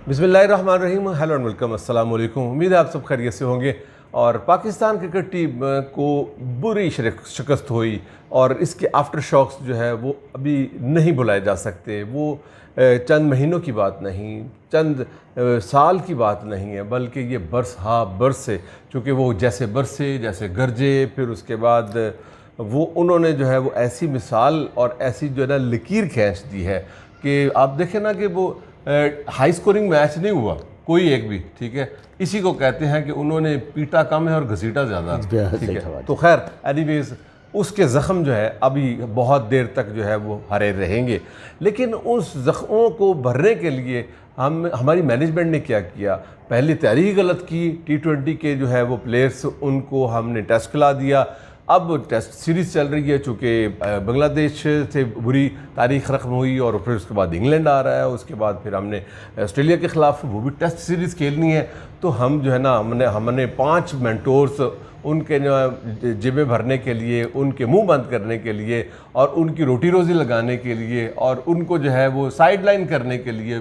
بسم اللہ الرحمن الرحیم. Hello and welcome. السلام علیکم. امید ہے آپ سب خیریت سے ہوں گے. اور پاکستان کرکٹ ٹیم کو بری شکست ہوئی اور اس کے آفٹر شاکس جو ہے وہ ابھی نہیں بلائے جا سکتے. وہ چند مہینوں کی بات نہیں, چند سال کی بات نہیں ہے, بلکہ یہ برس ہا برس سے, چونکہ وہ جیسے برسے جیسے گرجے, پھر اس کے بعد وہ انہوں نے جو ہے وہ ایسی مثال اور ایسی جو ہے نا لکیر کھینچ دی ہے کہ آپ دیکھیں نا کہ وہ ہائی سکورنگ میچ نہیں ہوا کوئی ایک بھی. ٹھیک ہے, اسی کو کہتے ہیں کہ انہوں نے پیٹا کم ہے اور گھسیٹا زیادہ. ٹھیک ہے, تو خیر اینی ویز اس کے زخم جو ہے ابھی بہت دیر تک جو ہے وہ ہرے رہیں گے. لیکن اس زخموں کو بھرنے کے لیے ہماری مینجمنٹ نے کیا کیا, پہلی تیاری غلط کی. T20 کے جو ہے وہ پلیئرز ان کو ہم نے ٹیسٹ کھلا دیا. اب ٹیسٹ سیریز چل رہی ہے, چونکہ بنگلہ دیش سے بری تاریخ رقم ہوئی اور پھر اس کے بعد انگلینڈ آ رہا ہے, اس کے بعد پھر ہم نے آسٹریلیا کے خلاف وہ بھی ٹیسٹ سیریز کھیلنی ہے. تو ہم جو ہے نا ہم نے 5 مینٹورز ان کے جیبیں بھرنے کے لیے, ان کے منہ بند کرنے کے لیے اور ان کی روٹی روزی لگانے کے لیے اور ان کو جو ہے وہ سائیڈ لائن کرنے کے لیے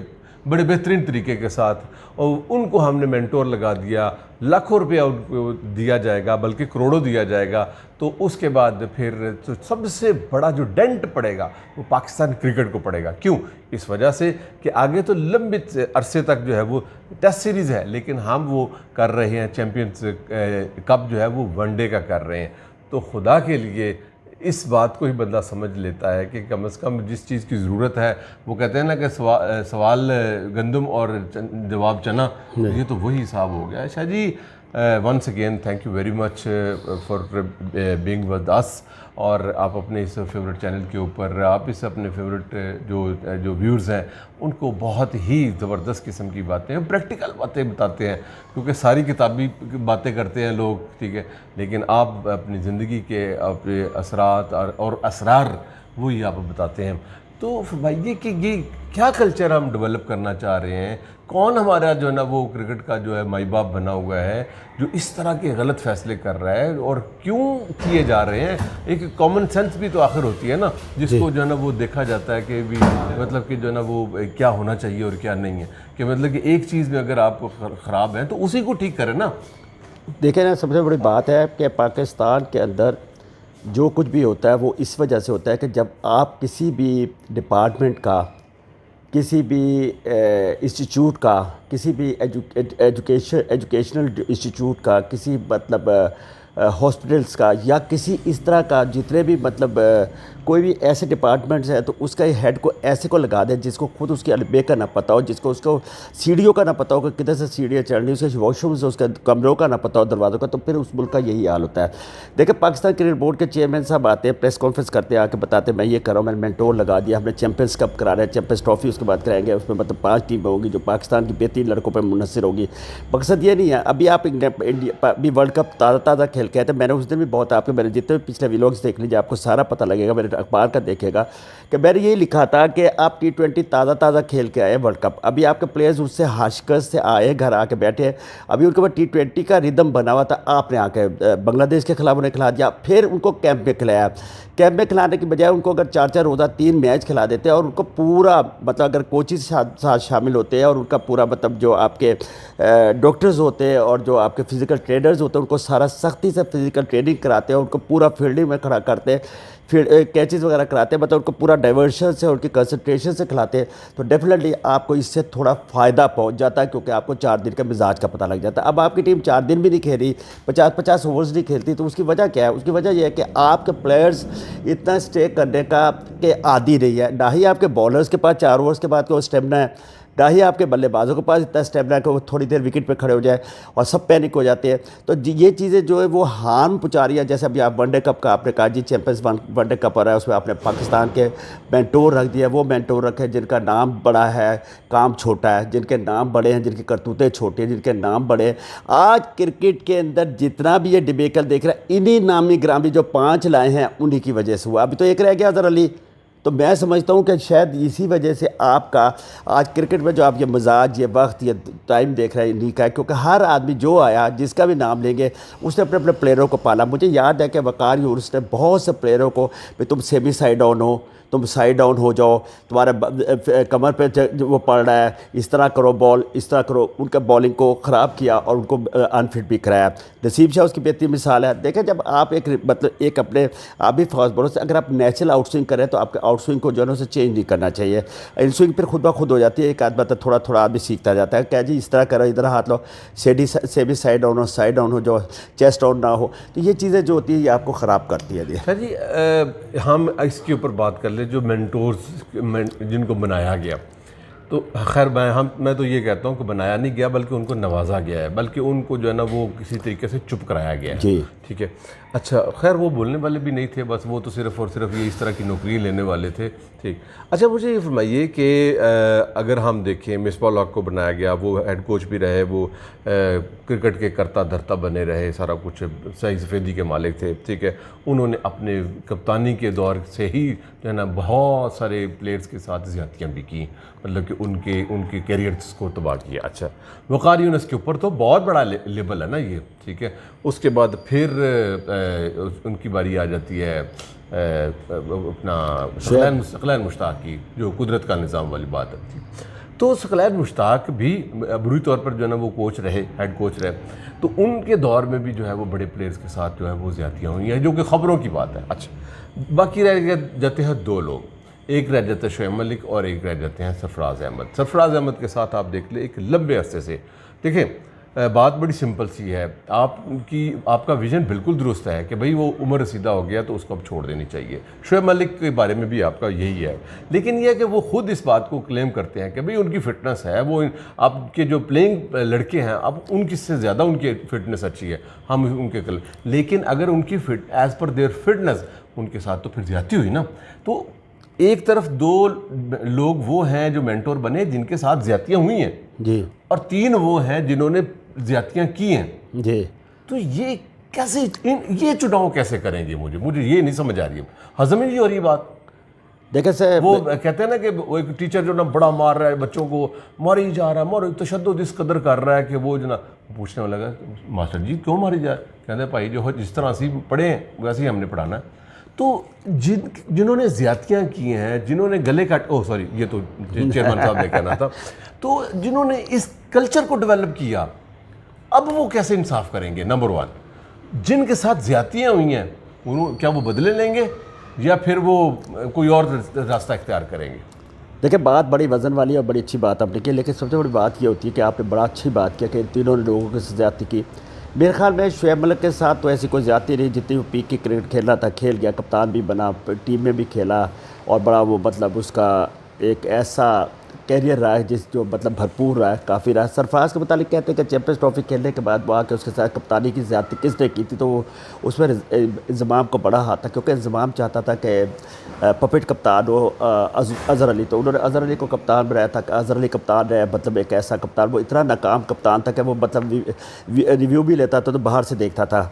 بڑے بہترین طریقے کے ساتھ, اور ان کو ہم نے مینٹور لگا دیا. لاکھوں روپیہ ان کو دیا جائے گا, بلکہ کروڑوں دیا جائے گا. تو اس کے بعد پھر سب سے بڑا جو ڈینٹ پڑے گا وہ پاکستان کرکٹ کو پڑے گا. کیوں؟ اس وجہ سے کہ آگے تو لمبے عرصے تک جو ہے وہ ٹیسٹ سیریز ہے, لیکن ہم وہ کر رہے ہیں چیمپئنز کپ جو ہے وہ ون ڈے کا کر رہے ہیں. تو خدا کے لیے اس بات کو ہی بندہ سمجھ لیتا ہے کہ کم از کم جس چیز کی ضرورت ہے, وہ کہتے ہیں نا کہ سوال گندم اور جواب چنا, یہ تو وہی حساب ہو گیا. Shah ji once again thank you very much for being with us. اور آپ اپنے اس فیوریٹ چینل کے اوپر آپ اس اپنے فیوریٹ جو ویورز ہیں ان کو بہت ہی زبردست قسم کی باتیں, پریکٹیکل باتیں بتاتے ہیں, کیونکہ ساری کتابی باتیں کرتے ہیں لوگ. ٹھیک ہے, لیکن آپ اپنی زندگی کے اپنے اثرات اور اسرار وہی آپ بتاتے ہیں. تو فرمائیے کہ یہ کیا کلچر ہم ڈیولپ کرنا چاہ رہے ہیں؟ کون ہمارا جو ہے نا وہ کرکٹ کا جو ہے مائی باپ بنا ہوا ہے جو اس طرح کے غلط فیصلے کر رہا ہے, اور کیوں کیے جا رہے ہیں؟ ایک کامن سینس بھی تو آخر ہوتی ہے نا, جس کو جو ہے نا وہ دیکھا جاتا ہے کہ بھی مطلب کہ جو ہے نا وہ کیا ہونا چاہیے اور کیا نہیں ہے. کہ مطلب کہ ایک چیز میں اگر آپ کو خراب ہے تو اسی کو ٹھیک کریں نا. دیکھیں نا, سب سے بڑی بات ہے کہ پاکستان کے اندر جو کچھ بھی ہوتا ہے وہ اس وجہ سے ہوتا ہے کہ جب آپ کسی بھی ڈپارٹمنٹ کا, کسی بھی انسٹیٹیوٹ کا, کسی بھی ایجوکیشنل انسٹیٹیوٹ کا, کسی مطلب ہاسپٹلس کا, یا کسی اس طرح کا جتنے بھی مطلب کوئی بھی ایسے ڈپارٹمنٹس ہیں, تو اس کا ہیڈ کو ایسے کو لگا دیں جس کو خود اس کی البے کا نہ پتہ ہو, جس کو اس کو سیڑھیوں کا نہ پتہ ہو کہ کدھر سے سیڑھیاں چڑھ رہی, اس کے واش روم سے اس کے کمروں کا نہ پتہ ہو, دروازوں کا. تو پھر اس ملک کا یہی حال ہوتا ہے. دیکھیں پاکستان کرکٹ بورڈ کے چیئرمین صاحب آتے ہیں, پریس کانفرنس کرتے ہیں, آ کے بتاتے ہیں میں یہ کر رہا ہوں, میں نے مینٹور لگا دیا, ہم نے چیمپئنز کپ کرا رہے ہیں, چیمپئنز ٹرافی اس کے بعد کرائیں گے, اس میں مطلب 5 ٹیمیں ہوگی جو پاکستان کی بہترین لڑکوں پہ منحصر ہوگی. مقصد یہ نہیں ہے. ابھی آپ ابھی ورلڈ کپ تازہ کھیل کے آئے تھے, میں نے اس دن بھی بہت آپ کے میں نے جتنے بھی پچھلے ویلاگس دیکھ لیجیے, آپ کو سارا پتہ لگے گا, میرے اخبار کا دیکھے گا کہ میں نے یہی لکھا تھا کہ آپ T20 تازہ کھیل کے آئے ورلڈ کپ. ابھی آپ کے پلیئرز اس سے ہاشکر سے آئے, گھر آ کے بیٹھے, ابھی ان کے بعد T20 کا ردم بنا ہوا تھا, آپ نے آ کے بنگلہ دیش کے خلاف انہیں کھلا دیا, پھر ان کو کیمپ میں کھلایا. کیمپ میں کھلانے کی بجائے ان کو اگر 4 روزہ 3 میچ کھلا دیتے ہیں, اور ان کو پورا مطلب اگر کوچز ساتھ شامل ہوتے ہیں, اور ان کا پورا مطلب جو آپ کے ڈاکٹرز ہوتے ہیں اور جو آپ کے فزیکل ٹرینرز ہوتے ہیں ان کو سارا سختی سے فزیکل ٹریننگ کراتے ہیں, ان کو پورا فیلڈنگ میں کھڑا کرتے ہیں, پھر کیچز وغیرہ کراتے ہیں, مطلب ان کو پورا ڈائیورشن سے اور ان کی کنسنٹریشن سے کھلاتے ہیں, تو ڈیفینیٹلی آپ کو اس سے تھوڑا فائدہ پہنچ جاتا ہے, کیونکہ آپ کو 4 دن کا مزاج کا پتہ لگ جاتا ہے. اب آپ کی ٹیم 4 دن بھی نہیں کھیلی, 50 اوورز نہیں کھیلتی, تو اس کی وجہ کیا ہے؟ اس کی وجہ یہ ہے کہ آپ کے پلیئرز اتنا اسٹے کرنے کا کہ عادی نہیں ہے. نہ ہی آپ کے بالرز کے پاس 4 اوورز کے بعد کوئی اسٹیمنا ہے, نہ ہی آپ کے بلے بازوں کے پاس اتنا اسٹیمنا ہے کہ وہ تھوڑی دیر وکٹ پہ کھڑے ہو جائے, اور سب پینک ہو جاتے ہیں. تو یہ چیزیں جو ہے وہ ہارم پہنچا رہی ہے. جیسے ابھی آپ ون ڈے کپ کا آپ نے کہا جی چیمپئنز ون ڈے کپ آ رہا ہے, اس میں آپ نے پاکستان کے مینٹور رکھ دیا. وہ مینٹور رکھے جن کا نام بڑا ہے, کام چھوٹا ہے, جن کے نام بڑے ہیں, جن کی کرتوتیں چھوٹی ہیں, جن کے نام بڑے ہیں. آج کرکٹ کے اندر جتنا بھی یہ ڈیبیکل دیکھ رہا ہے, انہی نامی گرامی جو 5 لائے ہیں انہی کی وجہ سے ہوا. ابھی تو ایک رہ گیا اظہر علی. تو میں سمجھتا ہوں کہ شاید اسی وجہ سے آپ کا آج کرکٹ میں جو آپ یہ مزاج, یہ وقت, یہ ٹائم دیکھ رہے ہیں انہی کا ہے, کیونکہ ہر آدمی جو آیا جس کا بھی نام لیں گے اس نے اپنے پلیئروں کو پالا. مجھے یاد ہے کہ وقار یونس نے بہت سے پلیئروں کو, تم سیمی سائڈ آن ہو, تم سائڈ ڈاؤن ہو جاؤ, تمہارے کمر پہ وہ پڑ رہا ہے, اس طرح کرو بال, اس طرح کرو. ان کا بالنگ کو خراب کیا اور ان کو انفٹ بھی کرایا. نسیم شاہ اس کی بہترین مثال ہے. دیکھیں جب آپ ایک اپنے آپ بھی فاسٹ بالر سے اگر آپ نیچرل آؤٹ سوئنگ کریں تو آپ کے آؤٹ سوئنگ کو جو ہے نا اسے چینج نہیں کرنا چاہیے. ان سوئنگ پھر خود بخود ہو جاتی ہے, ایک آدھ بات تھوڑا تھوڑا آدمی سیکھتا جاتا ہے کہ جی اس طرح کرو, ادھر ہاتھ لو, سے بھی سائڈ ڈاؤن ہو جو چیسٹ ڈاؤن نہ ہو. تو یہ چیزیں جو ہوتی ہیں یہ آپ کو خراب کرتی ہے. جی ہم اس کے اوپر بات کر لیں جو مینٹورز جن کو بنایا گیا, تو خیر میں تو یہ کہتا ہوں کہ بنایا نہیں گیا بلکہ ان کو نوازا گیا ہے, بلکہ ان کو جو ہے نا وہ کسی طریقے سے چپ کرایا گیا ہے. جی ٹھیک ہے. اچھا خیر وہ بولنے والے بھی نہیں تھے, بس وہ تو صرف اور صرف یہ اس طرح کی نوکری لینے والے تھے. ٹھیک. اچھا مجھے یہ فرمائیے کہ اگر ہم دیکھیں مصباح الحق کو بنایا گیا, وہ ہیڈ کوچ بھی رہے, وہ کرکٹ کے کرتا دھرتا بنے رہے, سارا کچھ صحیح سفیدی کے مالک تھے. ٹھیک ہے. انہوں نے اپنے کپتانی کے دور سے ہی جو ہے نا بہت سارے پلیئرز کے ساتھ زیادتیاں بھی کی, مطلب کہ ان کے کیریئرز کو تباہ کیا. اچھا وقار یونس کے اوپر تو بہت بڑا لیبل ہے نا یہ. ٹھیک ہے. اس کے بعد پھر ان کی باری آ جاتی ہے اپنا ثقلین مشتاق کی, جو قدرت کا نظام والی بات تھی. تو ثقلین مشتاق بھی بروئی طور پر جو ہے نا وہ کوچ رہے, ہیڈ کوچ رہے, تو ان کے دور میں بھی جو ہے وہ بڑے پلیئرز کے ساتھ جو ہے وہ زیادتیاں ہوئی ہیں, جو کہ خبروں کی بات ہے. اچھا باقی رہ جاتے ہیں دو لوگ, ایک رہ جاتا ہے شعیب ملک اور ایک رہ جاتے ہیں سرفراز احمد. سرفراز احمد کے ساتھ آپ دیکھ لیں ایک لمبے عرصے سے, دیکھیں بات بڑی سمپل سی ہے, آپ کا ویژن بالکل درست ہے کہ بھئی وہ عمر رسیدہ ہو گیا تو اس کو اب چھوڑ دینی چاہیے. شعیب ملک کے بارے میں بھی آپ کا یہی ہے, لیکن یہ ہے کہ وہ خود اس بات کو کلیم کرتے ہیں کہ بھئی ان کی فٹنس ہے, وہ آپ کے جو پلینگ لڑکے ہیں اب ان کی سے زیادہ ان کی فٹنس اچھی ہے, ہم ان کے لیکن اگر ان کی ایز پر دیئر فٹنس ان کے ساتھ تو پھر زیادتی ہوئی نا. تو ایک طرف دو لوگ وہ ہیں جو مینٹور بنے جن کے ساتھ زیادتیاں ہوئی ہیں جی, اور تین وہ ہیں جنہوں نے زیادتیاں کی ہیں. جی تو یہ کیسے یہ چناؤ کیسے کریں گے, مجھے یہ نہیں سمجھ آ رہی ہے, ہضم ہی نہیں ہو رہی بات. دیکھیں سر وہ کہتے ہیں نا کہ وہ ایک ٹیچر جو نا بڑا مار رہا ہے بچوں کو, ماری جا رہا ہے, تشدد اس قدر کر رہا ہے کہ وہ جو نا پوچھنے والا لگا ماسٹر جی کیوں ماری جائے, کہتے ہیں بھائی جو جس طرح سے پڑھے ہیں ویسے ہی ہم نے پڑھانا ہے. تو جنہوں نے زیادتیاں کی ہیں, جنہوں نے گلے کاٹ یہ تو چیئرمین صاحب نے کہنا تھا, تو جنہوں نے اس کلچر کو ڈیولپ کیا, اب وہ کیسے انصاف کریں گے؟ نمبر ون, جن کے ساتھ زیادتیاں ہوئی ہیں کیا وہ بدلے لیں گے یا پھر وہ کوئی اور راستہ اختیار کریں گے؟ دیکھیں بات بڑی وزن والی اور بڑی اچھی بات آپ نے کی, لیکن سب سے بڑی بات یہ ہوتی ہے کہ آپ نے بڑا اچھی بات کیا کہ ان تینوں نے لوگوں کے ساتھ زیادتی کی. میرے خیال میں شعیب ملک کے ساتھ تو ایسی کوئی زیادتی نہیں, جتنی وہ پیک کی کرکٹ کھیلنا تھا کھیل گیا, کپتان بھی بنا, ٹیم میں بھی کھیلا, اور بڑا وہ مطلب اس کا ایک ایسا کیریئر رہا ہے جس جو مطلب بھرپور رہا ہے, کافی رہا ہے. سرفراز کے متعلق کہتے ہیں کہ چیمپئنز ٹرافی کھیلنے کے بعد وہ آ کے اس کے ساتھ کپتانی کی زیادتی کس نے کی تھی, تو وہ اس میں انضمام کو بڑا ہاتھ تھا, کیونکہ انضمام چاہتا تھا کہ پپٹ کپتان ہو اظہر علی, تو انہوں نے اظہر علی کو کپتان بنایا تھا کہ اظہر علی کپتان رہے, مطلب ایک ایسا کپتان, وہ اتنا ناکام کپتان تھا کہ وہ مطلب ریویو بھی لیتا تھا تو باہر سے دیکھتا تھا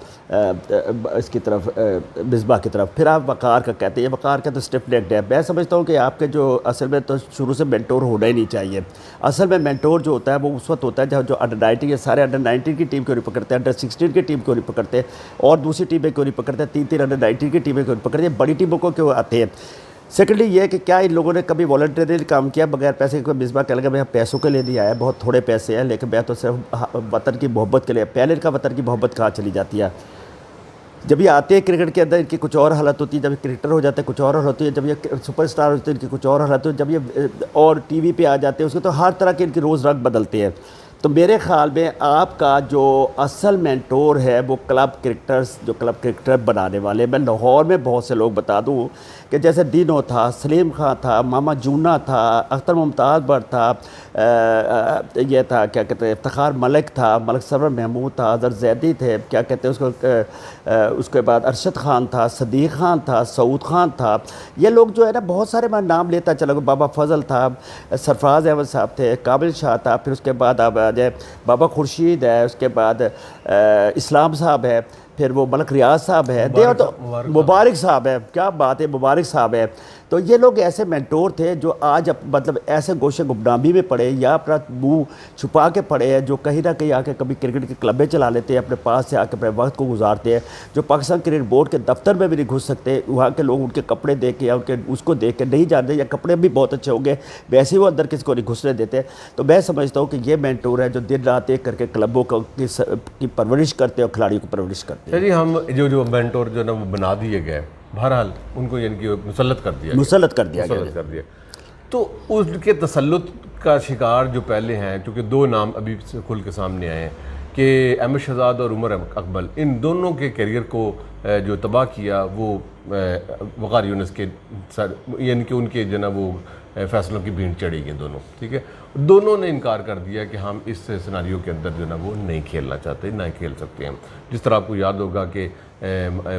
اس کی طرف, مصباح کی طرف. پھر آپ وقار کا کہتے ہیں, وقار کا تو اسٹیف نیکڈ ہے. میں سمجھتا ہوں کہ آپ کے جو اصل میں تو شروع سے مینٹور ہونا ہی نہیں چاہیے. اصل میں مینٹور جو ہوتا ہے وہ اس وقت ہوتا ہے جو انڈر 19 سارے انڈر 19 کی ٹیم کیوں نہیں پکڑتے, انڈر 16 کی ٹیم کیوں نہیں پکڑتے, اور دوسری ٹیمیں کیوں نہیں پکڑتے, تین انڈر 19 کی ٹیمیں کیوں نہیں پکڑتے, بڑی ٹیموں کو کیوں آتے ہیں. سیکنڈلی یہ کہ کیا ان لوگوں نے کبھی والنٹری کام کیا بغیر پیسے کے؟ مصباح کہنے لگا میں پیسوں کے لیے نہیں آیا, بہت تھوڑے پیسے ہیں, لیکن میں تو صرف وطن کی محبت کے لیے. پہلے کا وطن کی محبت کہاں چلی جاتی ہے؟ جب یہ آتے ہیں کرکٹ کے اندر ان کی کچھ اور حالت ہوتی ہے, جب یہ کرکٹر ہو جاتے ہیں کچھ اور حالت ہوتی ہے, جب یہ سپر اسٹار ہوتے ہیں ان کی کچھ اور حالت ہوتی ہے, جب یہ اور ٹی وی پہ آ جاتے ہیں اس کے تو ہر طرح کے ان کے روز رنگ بدلتے ہیں. تو میرے خیال میں آپ کا جو اصل مینٹور ہے وہ کلب کرکٹرز, جو کلب کرکٹر بنانے والے, میں لاہور میں بہت سے لوگ بتا دوں کہ جیسے دینو تھا, سلیم خان تھا, ماما جونا تھا, اختر ممتاز بٹ تھا, یہ تھا کیا کہتے ہیں افتخار ملک تھا, ملک سرور محمود تھا, اظہر زیدی تھے, کیا کہتے ہیں اس کے بعد ارشد خان تھا, صدیق خان تھا, سعود خان تھا. یہ لوگ جو ہے نا بہت سارے میں نام لیتا چلا گیا, بابا فضل تھا, سرفراز احمد صاحب تھے, کامل شاہ تھا, پھر اس کے بعد اب بابا خورشید ہے, اس کے بعد اسلام صاحب ہے, پھر وہ ملک ریاض صاحب ہے, تو مبارک صاحب ہے, کیا بات ہے, مبارک صاحب ہے. تو یہ لوگ ایسے مینٹور تھے جو آج مطلب ایسے گوشے گمنامی میں پڑے یا اپنا منہ چھپا کے پڑے ہیں، جو کہیں نہ کہیں آ کے کبھی کرکٹ کی کلبیں چلا لیتے ہیں، اپنے پاس سے آ کے اپنے وقت کو گزارتے ہیں، جو پاکستان کرکٹ بورڈ کے دفتر میں بھی نہیں گھس سکتے، وہاں کے لوگ ان کے کپڑے دیکھ کے یا ان کے اس کو دیکھ کے نہیں جانتے، یا کپڑے بھی بہت اچھے ہوں گے ویسے ہی وہ اندر کسی کو نہیں گھسنے دیتے. تو میں سمجھتا ہوں کہ یہ مینٹور ہے جو دن رات ایک کر کے کلبوں کی پرورش کرتے ہیں اور کھلاڑیوں کی پرورش کرتے ہیں. چلیے ہم جو مینٹور جو نا وہ بنا دیے گئے، بہرحال ان کو یعنی کہ مسلط کر دیا گیا. تو ان کے تسلط کا شکار جو پہلے ہیں، چونکہ دو نام ابھی کھل کے سامنے آئے ہیں کہ احمد شہزاد اور عمر اقبال، ان دونوں کے کیریئر کو جو تباہ کیا وہ وقار یونس کے سر، یعنی کہ ان کے جو نا وہ فیصلوں کی بھینٹ چڑھی گئی دونوں. ٹھیک ہے، دونوں نے انکار کر دیا کہ ہم اس سیناریو کے اندر جو نا وہ نہیں کھیلنا چاہتے، نہ کھیل سکتے ہیں. جس طرح آپ کو یاد ہوگا کہ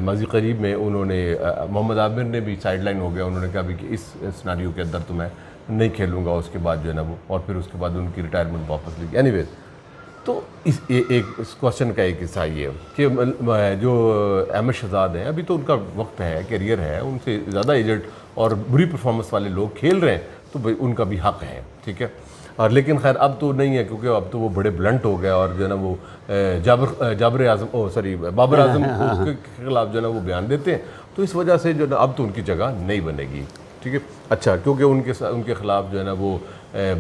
ماضی قریب میں انہوں نے محمد عامر نے بھی سائیڈ لائن ہو گیا، انہوں نے کہا بھی کہ اس سیناریو کے اندر تو میں نہیں کھیلوں گا. اس کے بعد جو ہے نا وہ، اور پھر اس کے بعد ان کی ریٹائرمنٹ واپس لی. اینی ویز، تو اس کوشچن کا ایک حصہ یہ کہ جو احمد شہزاد ہیں، ابھی تو ان کا وقت ہے، کیریئر ہے، ان سے زیادہ ایجنٹ اور بری پرفارمنس والے لوگ کھیل رہے ہیں، تو ان کا بھی حق ہے. ٹھیک ہے، اور لیکن خیر اب تو نہیں ہے، کیونکہ اب تو وہ بڑے بلنٹ ہو گئے، اور جو ہے نا وہ بابر اعظم کے خلاف جو ہے نا وہ بیان دیتے ہیں. تو اس وجہ سے جو ہے نا اب تو ان کی جگہ نہیں بنے گی. ٹھیک ہے، اچھا، کیونکہ ان کے خلاف جو ہے نا وہ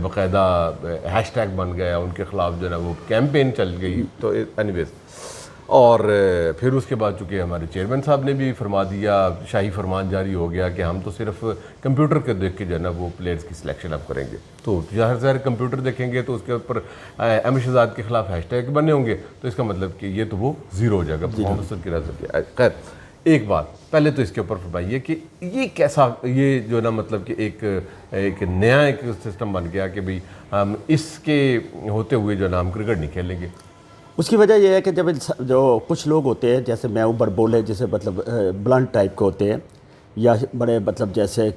باقاعدہ ہیش ٹیگ بن گیا، ان کے خلاف جو ہے نا وہ کیمپین چل گئی. تو اینی ویز، اور پھر اس کے بعد چونکہ ہمارے چیئرمین صاحب نے بھی فرما دیا، شاہی فرمان جاری ہو گیا کہ ہم تو صرف کمپیوٹر کے دیکھ کے جو ہے نا وہ پلیئرز کی سلیکشن اب کریں گے. تو ظاہر کمپیوٹر دیکھیں گے تو اس کے اوپر احمد شہزاد کے خلاف ہیش ٹیگ بنے ہوں گے، تو اس کا مطلب کہ یہ تو وہ زیرو ہو جائے گا پرفارمنس کی رضا. خیر، ایک بات پہلے تو اس کے اوپر فرمائیے کہ یہ کیسا، یہ جو نا مطلب کہ ایک نیا ایک سسٹم بن گیا کہ بھئی ہم اس کے ہوتے ہوئے جو نا ہم کرکٹ نہیں کھیلیں گے. اس کی وجہ یہ ہے کہ جب جو کچھ لوگ ہوتے ہیں جیسے میں اوبر بولے، جیسے مطلب بلنٹ ٹائپ کے ہوتے ہیں، یا بڑے مطلب جیسے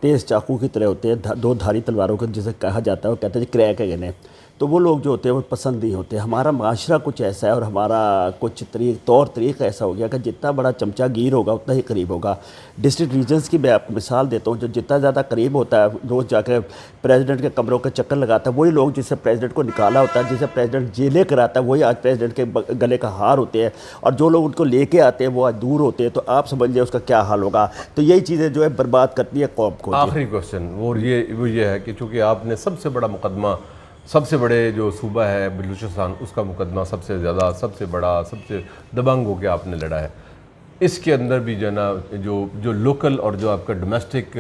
تیز چاقو کی طرح ہوتے ہیں، دو دھاری تلواروں کو جسے کہا جاتا ہے، وہ کہتے ہیں کریک ہے گنے، تو وہ لوگ جو ہوتے ہیں وہ پسند نہیں ہوتے. ہمارا معاشرہ کچھ ایسا ہے اور ہمارا کچھ طور طریقہ ایسا ہو گیا کہ جتنا بڑا چمچہ گیر ہوگا اتنا ہی قریب ہوگا. ڈسٹرکٹ ریجنز کی میں آپ کو مثال دیتا ہوں، جو جتنا زیادہ قریب ہوتا ہے، روز جا کے پریزیڈنٹ کے کمروں کے چکر لگاتا ہے، وہی لوگ جسے پریزیڈنٹ کو نکالا ہوتا ہے، جسے پریزیڈنٹ جیلے کراتا ہے، وہی آج پریزیڈنٹ کے گلے کا ہار ہوتے ہیں، اور جو لوگ ان کو لے کے آتے ہیں وہ آج دور ہوتے ہیں. تو آپ سمجھ لیں اس کا کیا حال ہوگا. تو یہی چیزیں جو ہے برباد کرتی ہے قوم کو. آخری کوشچن وہ یہ ہے کہ چونکہ آپ نے سب سے بڑا مقدمہ، سب سے بڑے جو صوبہ ہے بلوچستان، اس کا مقدمہ سب سے زیادہ، سب سے بڑا، سب سے دبنگ ہو کے آپ نے لڑا ہے. اس کے اندر بھی جو ہے نا جو لوکل اور جو آپ کا ڈومیسٹک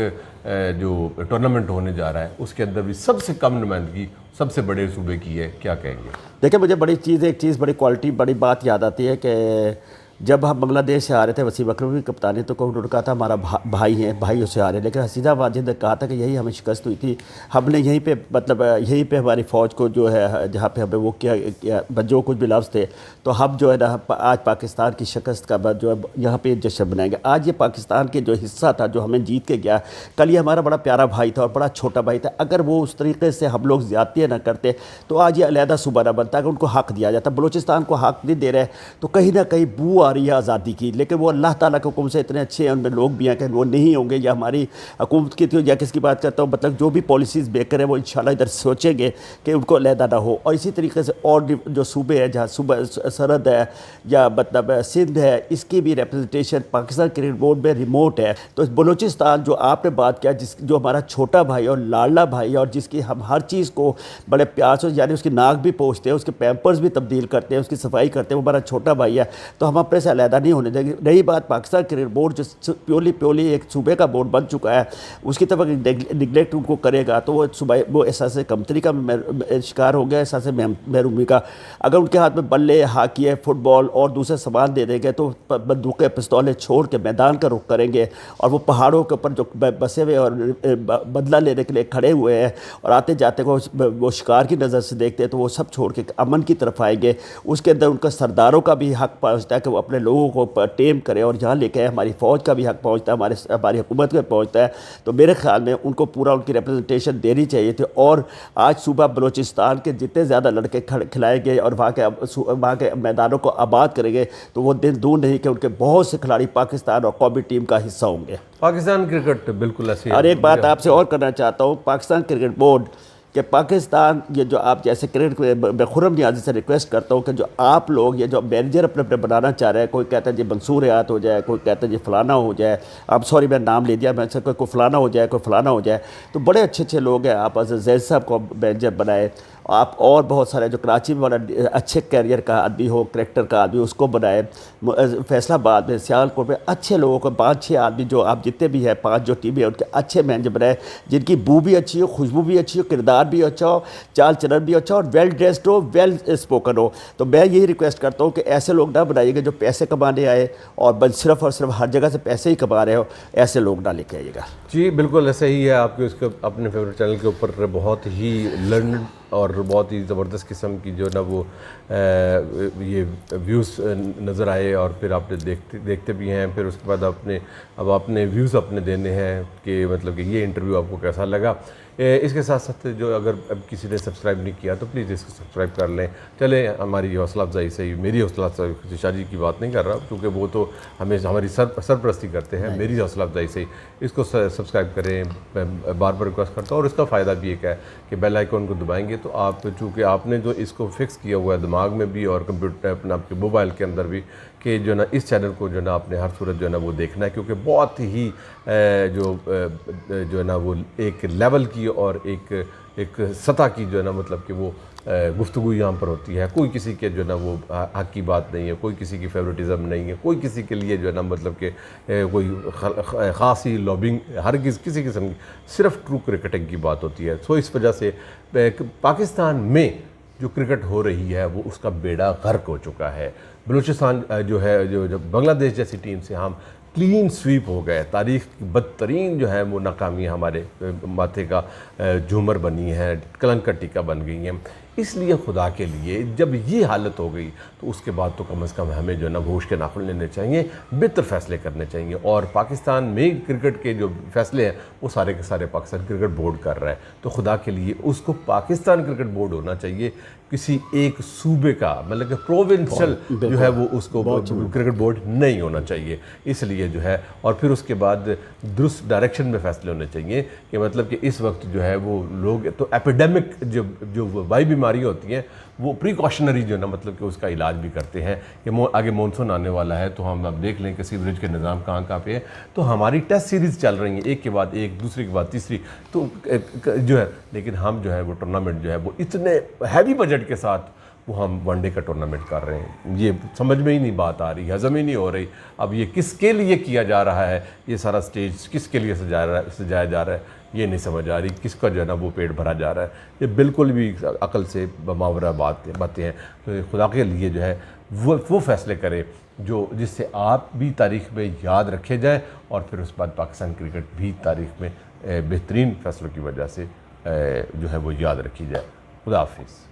جو ٹورنامنٹ ہونے جا رہا ہے، اس کے اندر بھی سب سے کم نمائندگی سب سے بڑے صوبے کی ہے. کیا کہیں گے؟ دیکھیں، مجھے ایک چیز بڑی کوالٹی، بڑی بات یاد آتی ہے کہ جب ہم بنگلہ دیش سے آ رہے تھے، وسیم اکرم کی کپتانی، تو انہوں نے کہا تھا ہمارا بھائی ہیں، بھائیوں سے آ رہے ہیں، لیکن حسینہ واجد نے کہا تھا کہ یہی ہمیں شکست ہوئی تھی، ہم نے یہیں پہ مطلب یہیں پہ ہماری فوج کو جو ہے جہاں پہ ہمیں وہ کیا جو کچھ بھی لفظ تھے، تو ہم جو ہے نا آج پاکستان کی شکست کا جو ہے یہاں پہ جشن بنائیں گے. آج یہ پاکستان کے جو حصہ تھا جو ہمیں جیت کے گیا، کل یہ ہمارا بڑا پیارا بھائی تھا اور بڑا چھوٹا بھائی تھا. اگر وہ اس طریقے سے ہم لوگ زیادتیاں نہ کرتے تو آج یہ علیحدہ صوبہ نہ بنتا، کہ ان کو حق دیا جاتا. بلوچستان کو حق نہیں دے رہے، تو کہیں نہ کہیں بو آ رہی ہے آزادی کی. لیکن وہ اللہ تعالیٰ کے حکم سے اتنے اچھے ہیں، ان میں لوگ بھی ہیں کہ وہ نہیں ہوں گے، یا ہماری حکومت کی یا کس کی بات کرتا ہوں، مطلب جو بھی پالیسیز بیکر ہیں وہ انشاءاللہ ادھر سوچیں گے کہ ان کو علیحدہ نہ ہو. اور اسی طریقے سے اور جو صوبے ہیں جہاں صوبہ سرحد ہے یا مطلب سندھ ہے، اس کی بھی ریپرزنٹیشن پاکستان کرکٹ بورڈ میں ریموٹ ہے. تو بلوچستان جو آپ نے بات کیا، جو ہمارا چھوٹا بھائی اور لاڈلا بھائی، اور جس کی ہم ہر چیز کو بڑے پیار سے، یعنی اس کی ناک بھی پوچھتے ہیں، اس کے پیمپرز بھی تبدیل کرتے ہیں، اس کی صفائی کرتے ہیں، وہ ہمارا چھوٹا بھائی ہے. تو ہم اپنے سے علیحدہ نہیں ہونے دیں گے. رہی بات پاکستان کرکٹ بورڈ جو پیورلی ایک صوبے کا بورڈ بن چکا ہے، اس کی طرف نگلیکٹ ان کو کرے گا تو وہ احساس کمتری کا شکار ہو گیا، احساس محرومی کا. اگر ان کے ہاتھ میں بلے، ہاکی ہے، فٹ بال اور دوسرے سامان دے دیں گے تو بندوقیں، پستولیں چھوڑ کے میدان کا رخ کریں گے، اور وہ پہاڑوں کے اوپر جو بسے ہوئے اور بدلہ لینے کے لیے کھڑے ہوئے ہیں اور آتے جاتے کو وہ شکار کی نظر سے دیکھتے ہیں، تو وہ سب چھوڑ کے امن کی طرف آئیں گے. اس کے اندر ان کا سرداروں کا بھی حق پہنچتا ہے کہ وہ اپنے لوگوں کو ٹیم کرے اور جہاں لے کے آئے. ہماری فوج کا بھی حق پہنچتا ہے, ہماری حکومت کا پہنچتا ہے. تو میرے خیال میں ان کو پورا ان کی ریپرزنٹیشن دینی چاہیے تھی. اور آج صوبہ بلوچستان کے جتنے زیادہ لڑکے کھلائیں گے اور وہاں کے میدانوں کو آباد کریں گے تو وہ دن دور نہیں کہ ان کے بہت سے کھلاڑی پاکستان اور قومی ٹیم کا حصہ ہوں گے. پاکستان کرکٹ بالکل ایسی. اور ایک بات آپ سے اور کرنا چاہتا ہوں, پاکستان کرکٹ بورڈ کہ پاکستان یہ جو آپ جیسے کرکٹ میں خرم نیازی سے ریکویسٹ کرتا ہوں کہ جو آپ لوگ یہ جو مینیجر اپنے بنانا چاہ رہے ہیں, کوئی کہتا ہے جی منصور حیات ہو جائے, کوئی کہتا ہے جی فلانا ہو جائے, اب سوری میں نام لے دیا, میں سے کوئی فلانا ہو جائے, کوئی فلانا ہو جائے, تو بڑے اچھے اچھے لوگ ہیں. آپ زید صاحب کو مینیجر بنائے, آپ اور بہت سارے جو کراچی میں والا اچھے کیریئر کا آدمی ہو, کریکٹر کا آدمی, اس کو بنائے. فیصلہ آباد میں, سیالکوٹ میں اچھے لوگوں کو 5-6 آدمی جو آپ جتنے بھی ہیں 5 جو ٹیمیں ہیں ان کے اچھے مینیجر بنائے, جن کی بو بھی اچھی ہو, خوشبو بھی اچھی ہو, کردار بھی اچھا ہو, چال چلن بھی اچھا ہو, اور ویل ڈریسڈ ہو, ویل اسپوکن ہو. تو میں یہی ریکویسٹ کرتا ہوں کہ ایسے لوگ نہ بنائیے گا جو پیسے کمانے آئے اور صرف اور صرف ہر جگہ سے پیسے ہی کما رہے ہو, ایسے لوگ نہ لے کے آئیے گا. جی بالکل ایسا ہی ہے. آپ کے اس کے اپنے فیوریٹ چینل کے اوپر بہت ہی لرنڈ اور بہت ہی زبردست قسم کی جو ہے نا وہ یہ ویوز نظر آئے, اور پھر آپ نے دیکھتے بھی ہیں. پھر اس کے بعد اب اپنے ویوز اپنے دینے ہیں کہ مطلب کہ یہ انٹرویو آپ کو کیسا لگا. اس کے ساتھ ساتھ جو اگر اب کسی نے سبسکرائب نہیں کیا تو پلیز اس کو سبسکرائب کر لیں. چلیں ہماری حوصلہ افزائی سے ہی, میری حوصلہ افزائی شاہ جی کی بات نہیں کر رہا کیونکہ وہ تو ہمیں ہماری سرپرستی کرتے ہیں, میری حوصلہ افزائی سے ہی اس کو سبسکرائب کریں. میں بار بار ریکویسٹ کرتا ہوں. اور اس کا فائدہ بھی ایک ہے کہ بیل آئیکن کو دبائیں گے تو آپ, چونکہ آپ نے جو اس کو فکس کیا ہوا ہے دماغ میں بھی اور کمپیوٹر اپنا آپ کے موبائل کے اندر بھی کہ جو ہے نا اس چینل کو جو ہے نا آپ نے ہر صورت جو ہے نا وہ دیکھنا ہے, کیونکہ بہت ہی جو ہے نا وہ ایک لیول کی اور ایک سطح کی جو ہے نا مطلب کہ وہ گفتگو یہاں پر ہوتی ہے. کوئی کسی کے جو ہے نا وہ حق کی بات نہیں ہے, کوئی کسی کی فیوریٹزم نہیں ہے, کوئی کسی کے لیے جو ہے نا مطلب کہ کوئی خاصی لابنگ ہرگز کسی قسم کی, صرف ٹرو کرکٹنگ کی بات ہوتی ہے. سو اس وجہ سے پاکستان میں جو کرکٹ ہو رہی ہے وہ اس کا بیڑا غرق ہو چکا ہے. بلوچستان جو ہے جو بنگلہ دیش جیسی ٹیم سے ہم کلین سویپ ہو گئے. تاریخ کی بدترین جو ہے وہ ناکامی ہمارے ماتھے کا جھومر بنی ہے, کلنک کا ٹیکہ بن گئی ہیں. اس لیے خدا کے لیے جب یہ حالت ہو گئی تو اس کے بعد تو کم از کم ہمیں جو ہے نا گوشت کے ناخن لینے چاہیے, بہتر فیصلے کرنے چاہیے. اور پاکستان میں کرکٹ کے جو فیصلے ہیں وہ سارے کے سارے پاکستان کرکٹ بورڈ کر رہا ہے. تو خدا کے لیے اس کو پاکستان کرکٹ بورڈ ہونا چاہیے, کسی ایک صوبے کا مطلب کہ پروونشل جو ہے وہ اس کو کرکٹ بورڈ نہیں ہونا چاہیے. اس لیے جو ہے اور پھر اس کے بعد درست ڈائریکشن میں فیصلے ہونے چاہیے کہ مطلب کہ اس وقت جو ہے وہ لوگ تو ایپیڈیمک جو وبائی بیماری ہوتی ہیں وہ پریکاشنری جو ہے نا مطلب کہ اس کا علاج بھی کرتے ہیں کہ آگے مونسون آنے والا ہے تو ہم اب دیکھ لیں کہ سیوریج کے نظام کہاں پہ ہے. تو ہماری ٹیسٹ سیریز چل رہی ہیں ایک کے بعد ایک, دوسری کے بعد تیسری, تو جو ہے لیکن ہم جو ہے وہ ٹورنامنٹ جو ہے وہ اتنے ہیوی بجٹ کے ساتھ وہ ہم ون ڈے کا ٹورنامنٹ کر رہے ہیں. یہ سمجھ میں ہی نہیں بات آ رہی, ہضم ہی نہیں ہو رہی. اب یہ کس کے لیے کیا جا رہا ہے, یہ سارا سٹیج کس کے لیے سجایا جا رہا ہے, یہ نہیں سمجھ آ رہی. کس کا جو ہے نا وہ پیٹ بھرا جا رہا ہے. یہ بالکل بھی عقل سے ماورہ باتیں ہیں. تو خدا کے لیے جو ہے وہ فیصلے کرے جس سے آپ بھی تاریخ میں یاد رکھے جائیں, اور پھر اس بعد پاکستان کرکٹ بھی تاریخ میں بہترین فیصلوں کی وجہ سے جو ہے وہ یاد رکھی جائے. خدا حافظ.